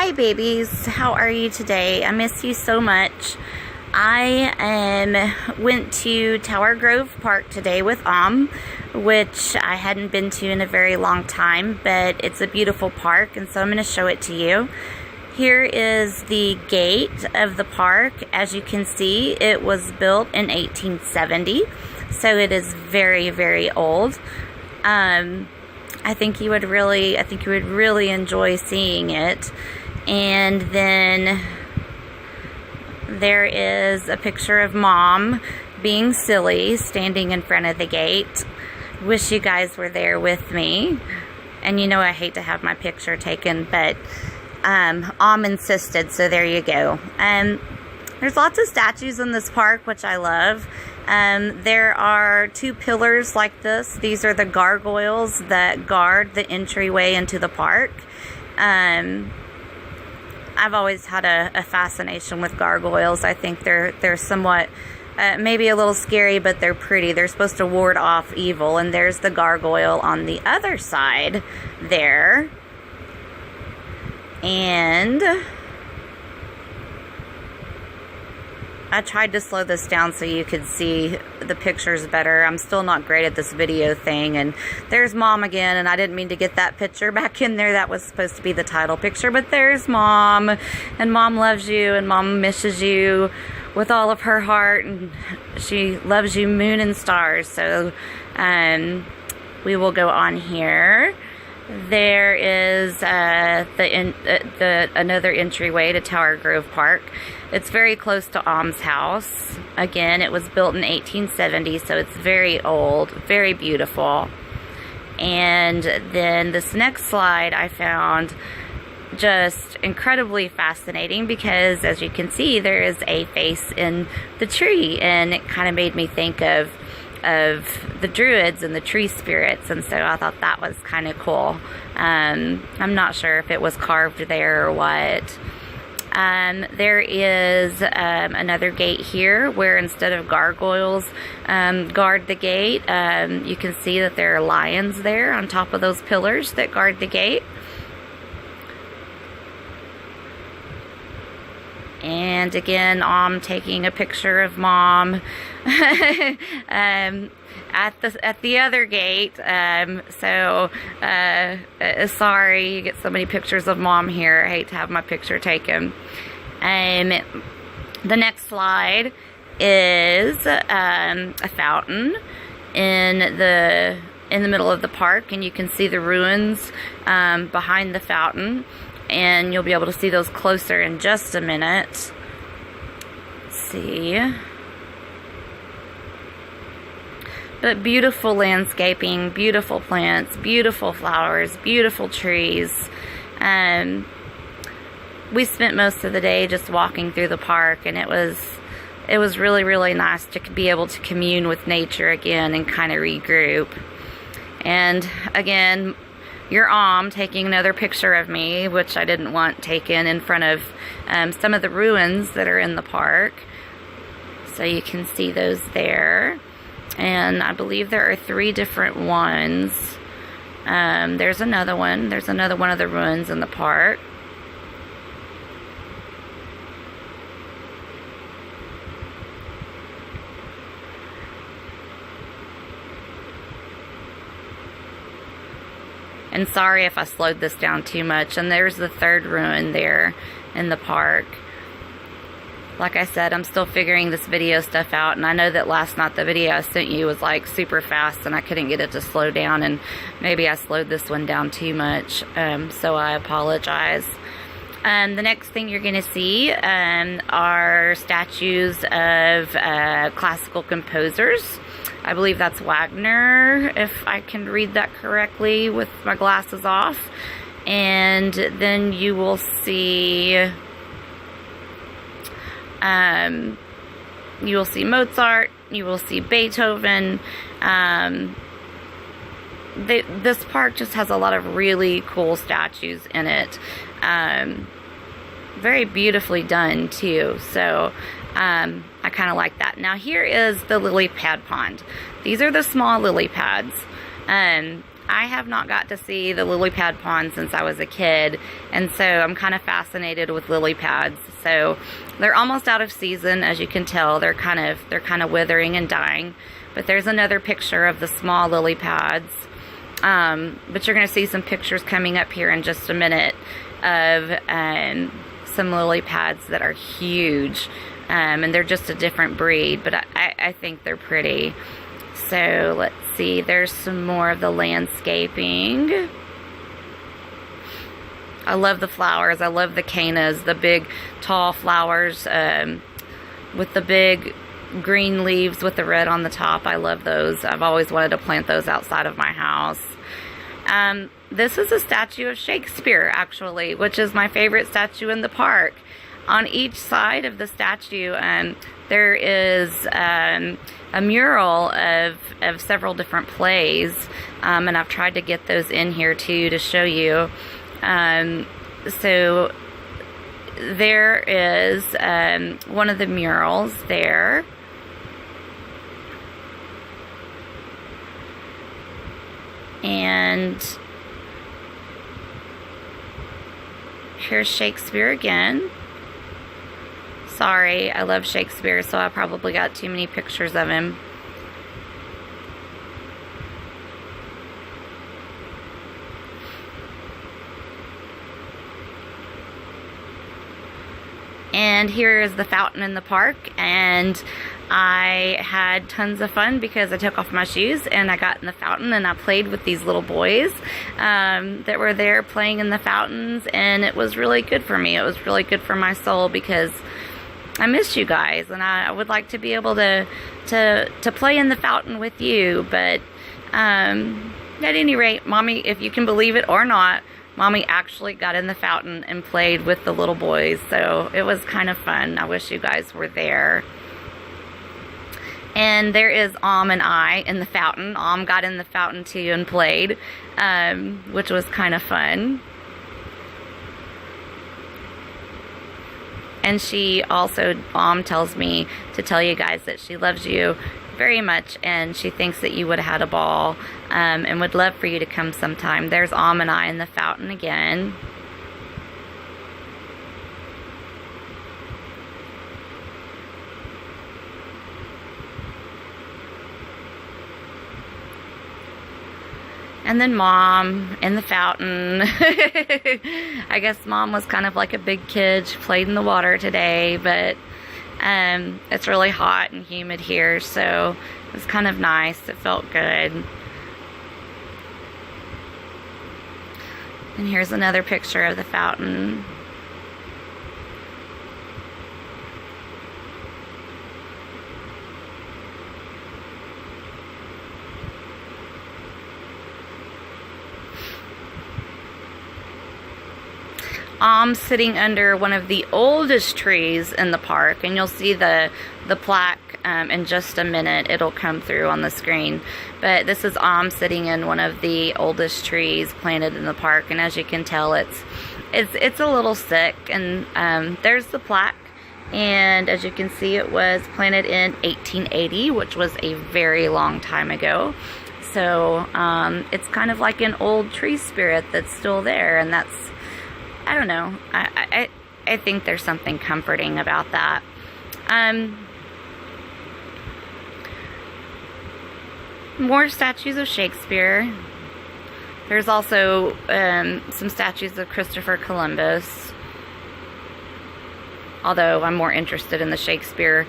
Hi babies, how are you today? I miss you so much. I went to Tower Grove Park today with which I hadn't been to in a very long time, but it's a beautiful park, and so I'm going to show it to you. Here is the gate of the park. As you can see, it was built in 1870, so it is very, very old. I think you would really enjoy seeing it. And then there is a picture of Mom being silly, standing in front of the gate. Wish you guys were there with me. And you know I hate to have my picture taken, but insisted, so there you go. There's lots of statues in this park, which I love. There are two pillars like this. These are the gargoyles that guard the entryway into the park. I've always had a fascination with gargoyles. I think they're somewhat, maybe a little scary, but they're pretty. They're supposed to ward off evil. And there's the gargoyle on the other side there. And I tried to slow this down so you could see the pictures better. I'm still not great at this video thing. And there's Mom again, and I didn't mean to get that picture back in there. That was supposed to be the title picture, but there's Mom. And Mom loves you, and Mom misses you with all of her heart, and she loves you moon and stars. So we will go on here. There is another entryway to Tower Grove Park. It's very close to house. Again, it was built in 1870, so it's very old, very beautiful. And then this next slide I found just incredibly fascinating because, as you can see, there is a face in the tree, and it kind of made me think of the druids and the tree spirits, and so I thought that was kind of cool. I'm not sure if it was carved there or what. There is another gate here where, instead of gargoyles guard the gate, you can see that there are lions there on top of those pillars that guard the gate. And again, I'm taking a picture of Mom at the other gate. Sorry you get so many pictures of Mom here. I hate to have my picture taken. The next slide is a fountain in the middle of the park, and you can see the ruins behind the fountain. And you'll be able to see those closer in just a minute. Let's see. But beautiful landscaping, beautiful plants, beautiful flowers, beautiful trees. We spent most of the day just walking through the park, and it was really, really nice to be able to commune with nature again and kind of regroup. And again, your taking another picture of me, which I didn't want taken in front of some of the ruins that are in the park. So you can see those there. And I believe there are 3 different ones. There's another one. There's another one of the ruins in the park. And sorry if I slowed this down too much. And there's the 3rd ruin there in the park. Like I said, I'm still figuring this video stuff out. And I know that last night the video I sent you was like super fast, and I couldn't get it to slow down. And maybe I slowed this one down too much. So I apologize. The next thing you're going to see are statues of classical composers. I believe that's Wagner, if I can read that correctly with my glasses off. And then you will see Mozart, you will see Beethoven. This park just has a lot of really cool statues in it. Very beautifully done too. So I kind of like that. Now here is the lily pad pond. These are the small lily pads. I have not got to see the lily pad pond since I was a kid, and so I'm kind of fascinated with lily pads. So they're almost out of season, as you can tell. They're kind of withering and dying. But there's another picture of the small lily pads. But you're going to see some pictures coming up here in just a minute of some lily pads that are huge. And they're just a different breed, but I think they're pretty. So let's see, there's some more of the landscaping. I love the flowers. I love the cannas, the big tall flowers with the big green leaves with the red on the top. I love those. I've always wanted to plant those outside of my house. This is a statue of Shakespeare, actually, which is my favorite statue in the park. On each side of the statue, there is a mural of several different plays, and I've tried to get those in here too to show you. So there is one of the murals there. And here's Shakespeare again. Sorry, I love Shakespeare, so I probably got too many pictures of him. And here is the fountain in the park, and I had tons of fun because I took off my shoes and I got in the fountain and I played with these little boys that were there playing in the fountains, and it was really good for me. It was really good for my soul because I miss you guys, and I would like to be able to play in the fountain with you. But at any rate, Mommy, if you can believe it or not, Mommy actually got in the fountain and played with the little boys, so it was kind of fun. I wish you guys were there. And there is and I in the fountain. Got in the fountain too and played, which was kind of fun. And she also, tells me to tell you guys that she loves you very much, and she thinks that you would have had a ball, and would love for you to come sometime. There's and I in the fountain again. And then Mom in the fountain. I guess Mom was kind of like a big kid. She played in the water today, but it's really hot and humid here, so it was kind of nice. It felt good. And here's another picture of the fountain. I'm sitting under one of the oldest trees in the park, and you'll see the plaque in just a minute. It'll come through on the screen. But this is sitting in one of the oldest trees planted in the park, and as you can tell, it's a little sick. And there's the plaque, and as you can see, it was planted in 1880, which was a very long time ago. So it's kind of like an old tree spirit that's still there, and that's, I don't know. I think there's something comforting about that. More statues of Shakespeare. There's also some statues of Christopher Columbus. Although I'm more interested in the Shakespeare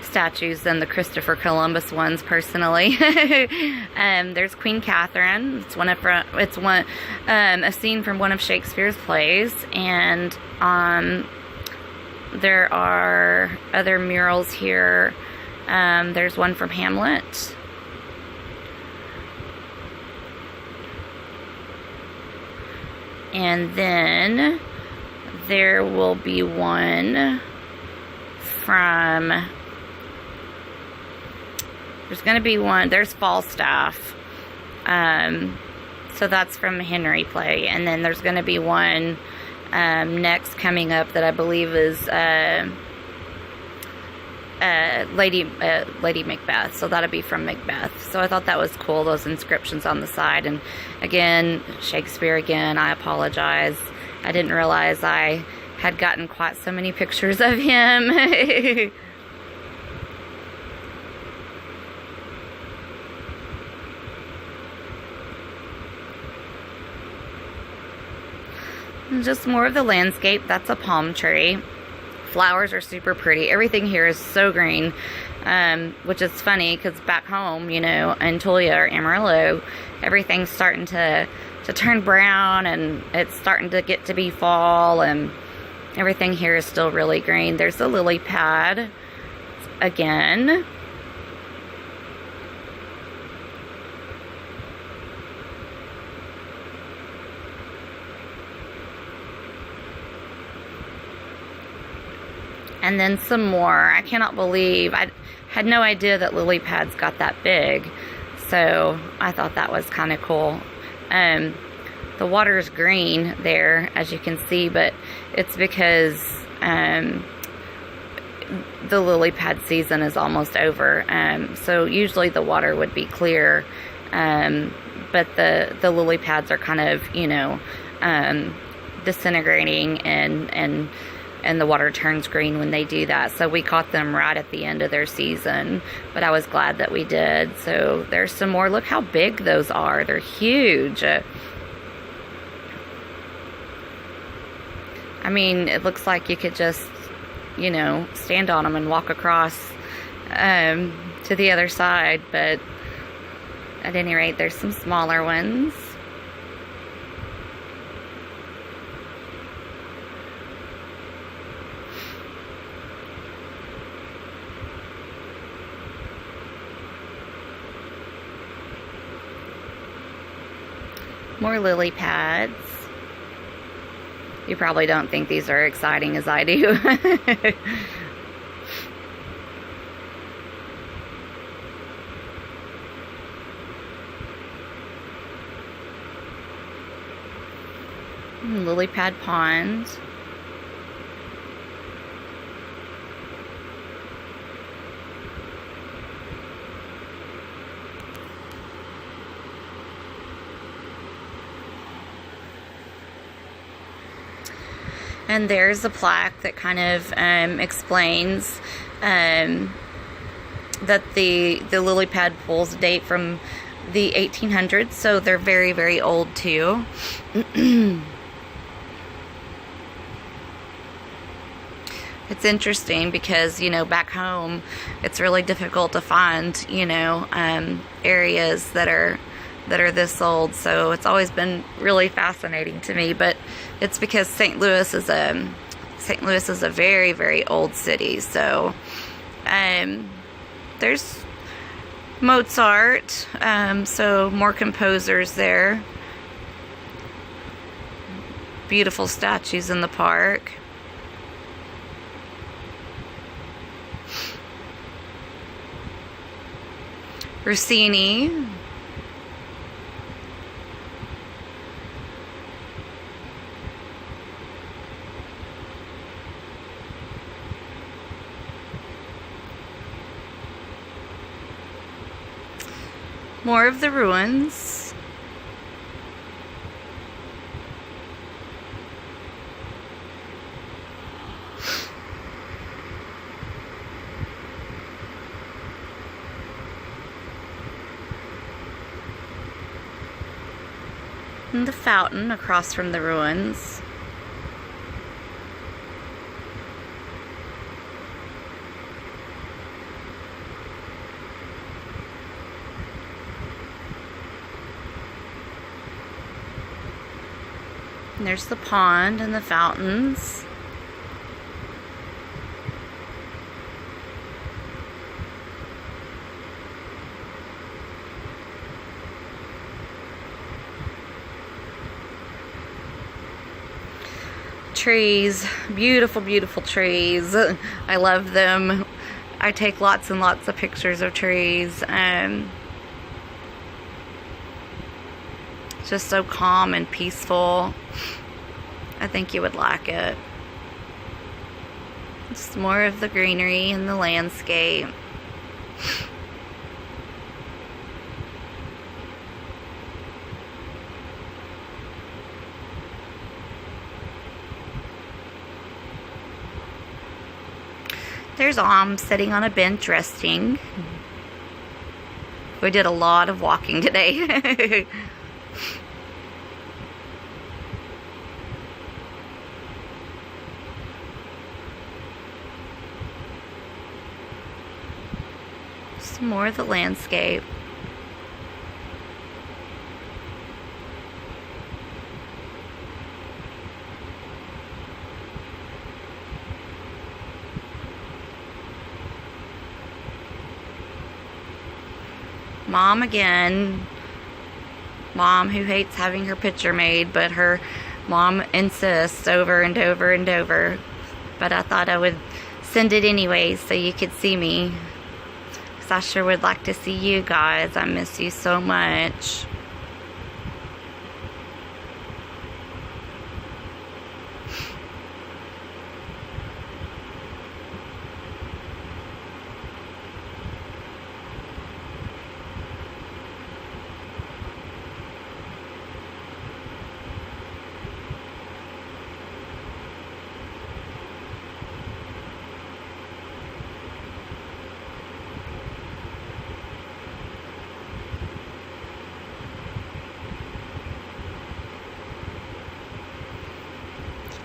statues than the Christopher Columbus ones, personally. There's Queen Catherine. It's a scene from one of Shakespeare's plays, and there are other murals here. There's one from Hamlet. And then there will be one from, there's going to be one, there's Falstaff. So that's from Henry play. And then there's going to be one Lady Macbeth, so that'd be from Macbeth. So I thought that was cool, those inscriptions on the side. And again, Shakespeare again, I apologize. I didn't realize I had gotten quite so many pictures of him. Just more of the landscape. That's a palm tree. Flowers are super pretty. Everything here is so green, which is funny because back home, you know, in Tulia or Amarillo, everything's starting to turn brown, and it's starting to get to be fall, and everything here is still really green. There's the lily pad again. And then some more. I cannot believe, I had no idea that lily pads got that big. So I thought that was kind of cool. The water is green there, as you can see, but it's because the lily pad season is almost over. So usually the water would be clear, but the lily pads are kind of, you know, disintegrating, and the water turns green when they do that. So we caught them right at the end of their season, but I was glad that we did. So there's some more. Look how big those are. They're huge. I mean, it looks like you could just, you know, stand on them and walk across to the other side, but at any rate, there's some smaller ones. More lily pads. You probably don't think these are exciting as I do. Lily pad pond. And there's a plaque that kind of explains that the lily pad pools date from the 1800s, so they're very, very old too. It's interesting because, you know, back home, it's really difficult to find, you know, areas that are this old, so it's always been really fascinating to me. But it's because St. Louis is a very, very old city. So there's Mozart, so more composers there. Beautiful statues in the park. Rossini. More of the ruins. And the fountain across from the ruins. And there's the pond and the fountains. Trees, beautiful, beautiful trees. I love them. I take lots and lots of pictures of trees. It's just so calm and peaceful. I think you would like it. Just more of the greenery and the landscape. There's sitting on a bench resting. We did a lot of walking today. Some more of the landscape. Mom again. Mom who hates having her picture made, but her mom insists over and over and over. But I thought I would send it anyway so you could see me. Because I sure would like to see you guys. I miss you so much.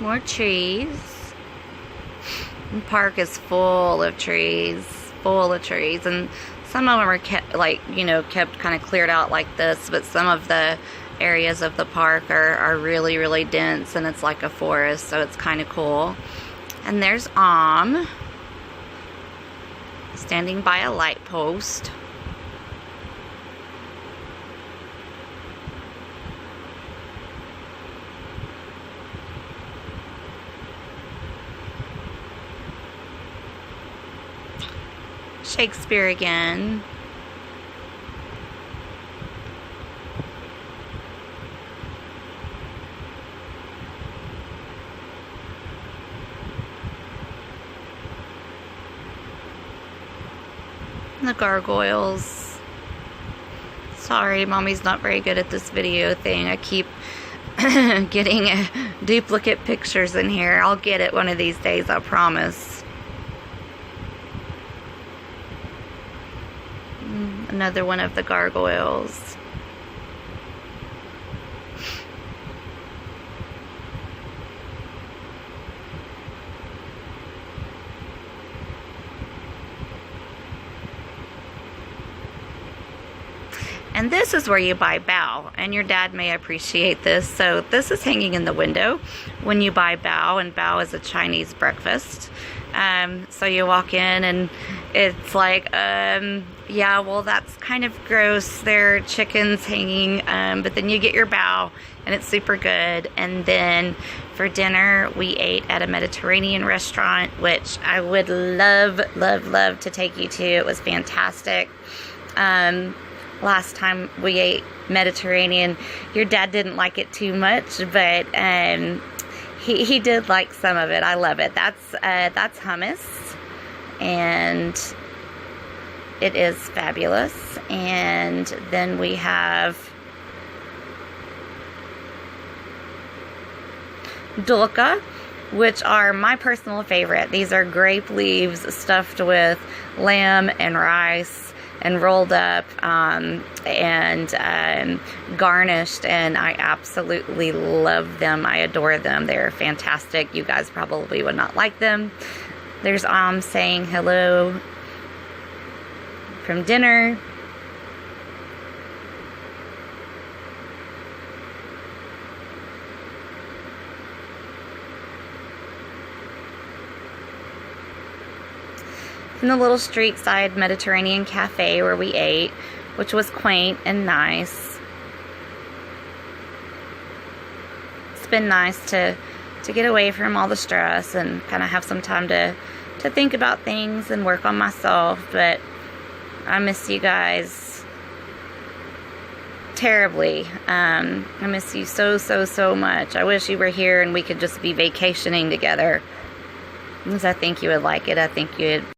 More trees. The park is full of trees, and some of them are kept, like, you know, kept kind of cleared out like this, but some of the areas of the park are really, really dense, and it's like a forest, so it's kind of cool. And there's standing by a light post. Shakespeare again. And the gargoyles. Sorry, Mommy's not very good at this video thing. I keep getting duplicate pictures in here. I'll get it one of these days, I promise. Another one of the gargoyles. And this is where you buy bao, and your dad may appreciate this. So this is hanging in the window when you buy bao, and bao is a Chinese breakfast. So you walk in and it's like, yeah, well, that's kind of gross. There are chickens hanging, but then you get your bao and it's super good. And then for dinner, we ate at a Mediterranean restaurant, which I would love, love, love to take you to. It was fantastic. Last time we ate Mediterranean, your dad didn't like it too much, but he did like some of it. I love it. That's hummus, and it is fabulous. And then we have dolka, which are my personal favorite. These are grape leaves stuffed with lamb and rice and rolled up and garnished, and I absolutely love them. I adore them. They're fantastic. You guys probably would not like them. There's saying hello from dinner. In the little street side Mediterranean cafe where we ate, which was quaint and nice. It's been nice to get away from all the stress and kind of have some time to think about things and work on myself, but I miss you guys terribly. I miss you so, so, so much. I wish you were here and we could just be vacationing together. because I think you would like it. I think you would